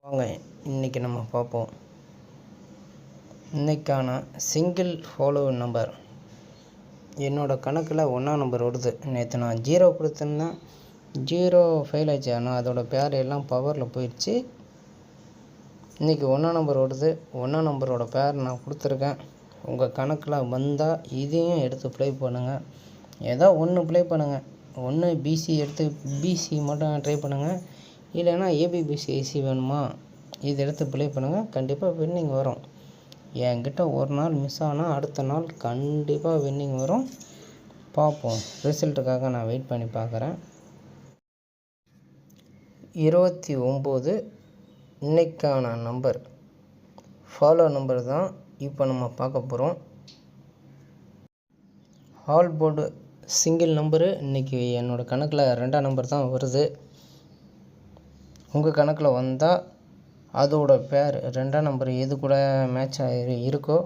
வாங்க இன்றைக்கி நம்ம பார்ப்போம். இன்றைக்கான சிங்கிள் ஃபாலோ நம்பர் என்னோடய கணக்கில் 1ஆம் நம்பர் வருது. நேற்று நான் 0 கொடுத்துருந்தேன், 0 ஃபெயில் ஆச்சு. ஆனால் அதோடய பேர் எல்லாம் பவரில் போயிடுச்சு. இன்றைக்கி 1ஆம் நம்பர் வருது. 1ஆம் நம்பரோட பேர் நான் கொடுத்துருக்கேன். உங்கள் கணக்கில் வந்தால் இதையும் எடுத்து ப்ளே பண்ணுங்கள். ஏதோ ஒன்று ப்ளே பண்ணுங்கள். ஒன்று பிசி எடுத்து பிசி மட்டும் ட்ரை பண்ணுங்கள். இல்லைன்னா ஏபிபிசிஐசி வேணுமா, இது எடுத்து ப்ளே பண்ணுங்கள். கண்டிப்பாக வின்னிங் வரும். என்கிட்ட ஒரு நாள் மிஸ் ஆனால் அடுத்த நாள் கண்டிப்பாக வின்னிங் வரும். பார்ப்போம். ரிசல்ட்டுக்காக நான் வெயிட் பண்ணி பார்க்குறேன். 29 இன்னைக்கான நம்பர் ஃபாலோ நம்பர் தான் இப்போ நம்ம பார்க்க போகிறோம். ஆல் போர்டு சிங்கிள் நம்பரு இன்றைக்கி என்னோடய கணக்கில் 2ஆம் நம்பர் தான் வருது. உங்கள் கணக்கில் வந்தால் அதோட பேர் 2ஆம் நம்பர் எது கூட மேட்ச் இருக்கோ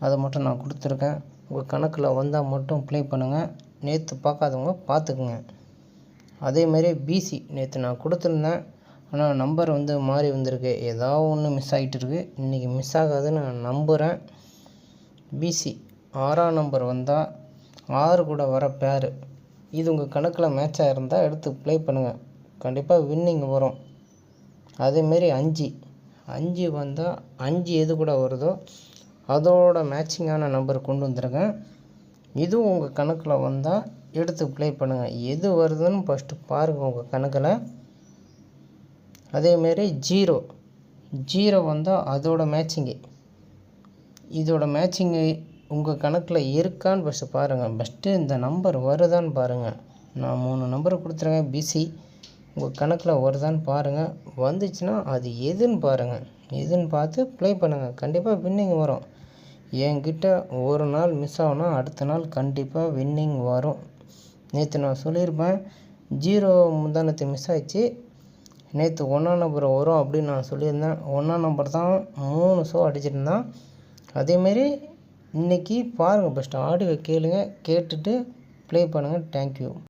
அதை மட்டும் நான் கொடுத்துருக்கேன். உங்கள் கணக்கில் வந்தால் மட்டும் ப்ளே பண்ணுங்கள். நேற்று பார்க்காதவங்க பார்த்துக்குங்க. அதேமாரி பிசி நேற்று நான் கொடுத்துருந்தேன். ஆனால் நம்பர் மாறி வந்திருக்கு. ஏதாவது ஒன்று மிஸ் ஆகிட்டு இருக்குது. இன்றைக்கி மிஸ் ஆகாதுன்னு நான் நம்புகிறேன். பிசி 6ஆம் நம்பர் வந்தால் 6 கூட வர பேர் இது உங்கள் கணக்கில் மேட்சாக இருந்தால் எடுத்து ப்ளே பண்ணுங்கள். கண்டிப்பாக வின்னிங் வரும். அதேமாரி 5 வந்தால் 5 எது கூட வருதோ அதோட மேட்சிங்கான நம்பர் கொண்டு வந்துருக்கேன். இதுவும் உங்கள் கணக்கில் வந்தால் எடுத்து ப்ளே பண்ணுங்கள். எது வருதுன்னு ஃபஸ்ட்டு பாருங்கள் உங்கள் கணக்கில். அதேமாரி 0 வந்தால் அதோட மேட்சிங்கு இதோட மேட்சிங்கு உங்கள் கணக்கில் இருக்கான்னு ஃபஸ்ட்டு பாருங்கள். ஃபஸ்ட்டு இந்த நம்பர் வருதான்னு பாருங்கள். நான் 3 நம்பர் கொடுத்துருக்கேன். பிசி உங்கள் கணக்கில் வருதான்னு பாருங்கள். வந்துச்சுன்னா அது எதுன்னு பாருங்கள். எதுன்னு பார்த்து ப்ளே பண்ணுங்கள். கண்டிப்பாக வின்னிங் வரும். என்கிட்ட ஒரு நாள் மிஸ் ஆகுனா அடுத்த நாள் கண்டிப்பாக வின்னிங் வரும். நேற்று நான் சொல்லியிருப்பேன் 0 முந்தானத்து மிஸ் ஆகிடுச்சு. நேற்று 1ஆம் நம்பர் வரும் அப்படின்னு நான் சொல்லியிருந்தேன். 1ஆம் நம்பர் தான் 3 ஷோ அடிச்சிருந்தான். அதேமாரி இன்றைக்கி பாருங்கள். ஃபஸ்ட்டு ஆடியோ கேளுங்க. கேட்டுட்டு ப்ளே பண்ணுங்கள். தேங்க்யூ.